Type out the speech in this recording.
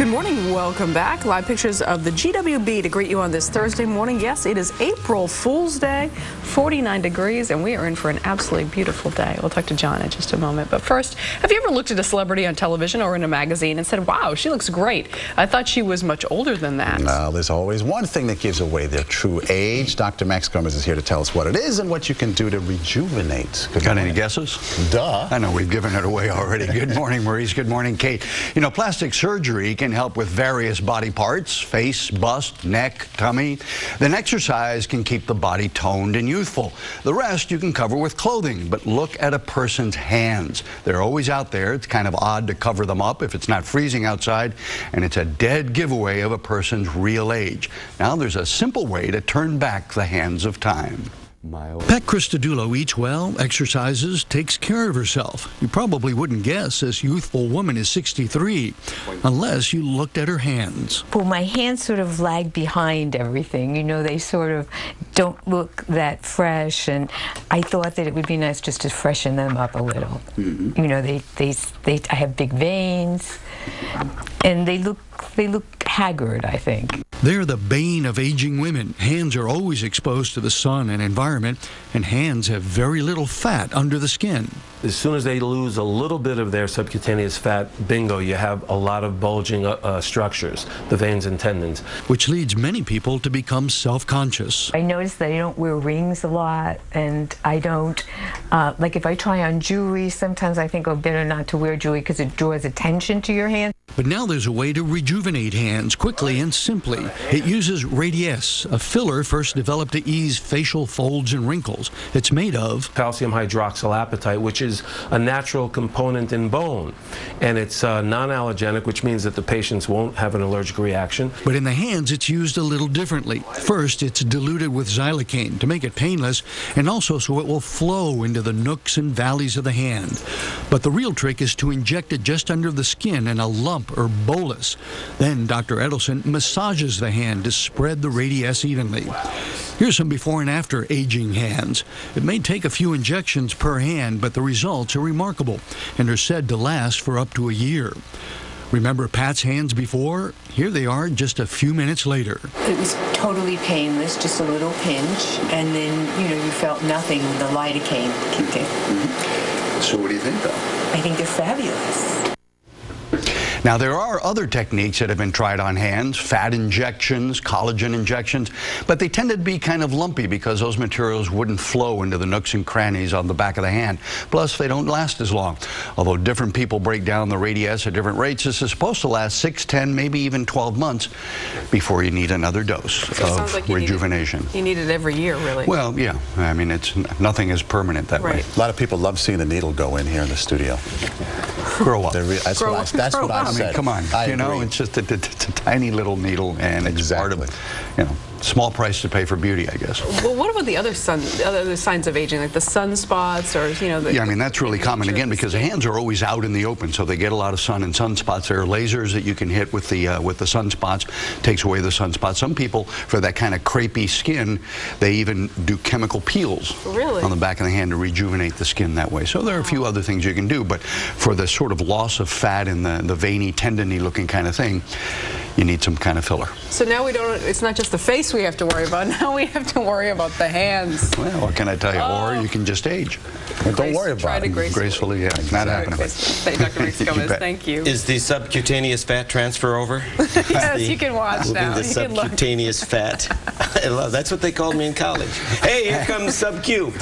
Good morning. Welcome back. Live pictures of the GWB to greet you on this Thursday morning. Yes, it is April Fool's Day, 49 degrees, and we are in for an absolutely beautiful day. We'll talk to John in just a moment. But first, have you ever looked at a celebrity on television or in a magazine and said, wow, she looks great? I thought she was much older than that. Well, there's always one thing that gives away their true age. Dr. Max Gomez is here to tell us what it is and what you can do to rejuvenate. Got any guesses? Duh. I know we've given it away already. Good morning, Maurice. Good morning, Kate. You know, plastic surgery can help with various body parts, face, bust, neck, tummy. Then exercise can keep the body toned and youthful. The rest you can cover with clothing, but look at a person's hands. They're always out there. It's kind of odd to cover them up if it's not freezing outside, and it's a dead giveaway of a person's real age. Now there's a simple way to turn back the hands of time. Pat Christodoulou eats well, exercises, takes care of herself. You probably wouldn't guess this youthful woman is 63, unless you looked at her hands. Well, my hands sort of lag behind everything. You know, they sort of don't look that fresh, and I thought that it would be nice just to freshen them up a little. You know, I have big veins, and they look haggard, I think. They're the bane of aging women. Hands are always exposed to the sun and environment, and hands have very little fat under the skin. As soon as they lose a little bit of their subcutaneous fat, bingo, you have a lot of bulging structures, the veins and tendons. Which leads many people to become self-conscious. I noticed that I don't wear rings a lot, and I don't, like if I try on jewelry, sometimes I think, oh, better not to wear jewelry because it draws attention to your hand. But now there's a way to rejuvenate hands quickly and simply. It uses Radiesse, a filler first developed to ease facial folds and wrinkles. It's made of calcium hydroxylapatite, which is a natural component in bone. And it's non-allergenic, which means that the patients won't have an allergic reaction. But in the hands, it's used a little differently. First, it's diluted with xylocaine to make it painless, and also so it will flow into the nooks and valleys of the hand. But the real trick is to inject it just under the skin in a lump or bolus. Then Dr. Edelson massages the hand to spread the Radiesse evenly. Here's some before and after aging hands. It may take a few injections per hand, but the results are remarkable and are said to last for up to a year. Remember Pat's hands before? Here they are just a few minutes later. It was totally painless, just a little pinch, and then, you know, you felt nothing when the lidocaine kicked in. So what do you think, though? I think they're fabulous. Now, there are other techniques that have been tried on hands, fat injections, collagen injections, but they tend to be kind of lumpy because those materials wouldn't flow into the nooks and crannies on the back of the hand. Plus, they don't last as long. Although different people break down the Radiesse at different rates, this is supposed to last 6, 10, maybe even 12 months before you need another dose of like rejuvenation. You need it every year, really. Well, yeah. I mean, nothing is permanent that way. A lot of people love seeing the needle go in here in the studio. Grow up. That's what I said. I mean, come on. You know, it's just it's a tiny little needle, and it's part of, you know, small price to pay for beauty, I guess. Well, what about the other signs of aging, like the sunspots, or, you know? Yeah, I mean, that's really common, again, because the hands are always out in the open, so they get a lot of sun and sunspots. There are lasers that you can hit with the sunspots, takes away the sunspots. Some people, for that kind of crepey skin, they even do chemical peels on the back of the hand to rejuvenate the skin that way. So there are a few other things you can do, but for the sort of loss of fat in the veiny, tendony looking kind of thing, you need some kind of filler. So now it's not just the face we have to worry about, now we have to worry about the hands. Well, what can I tell you? Or you can just age. Well, don't worry about it. Gracefully, yeah, not happening. Dr. Max Gomez, thank you. Is the subcutaneous fat transfer over? Yes, you can watch now. The subcutaneous fat. I love, that's what they called me in college. Hey, here comes sub-Q.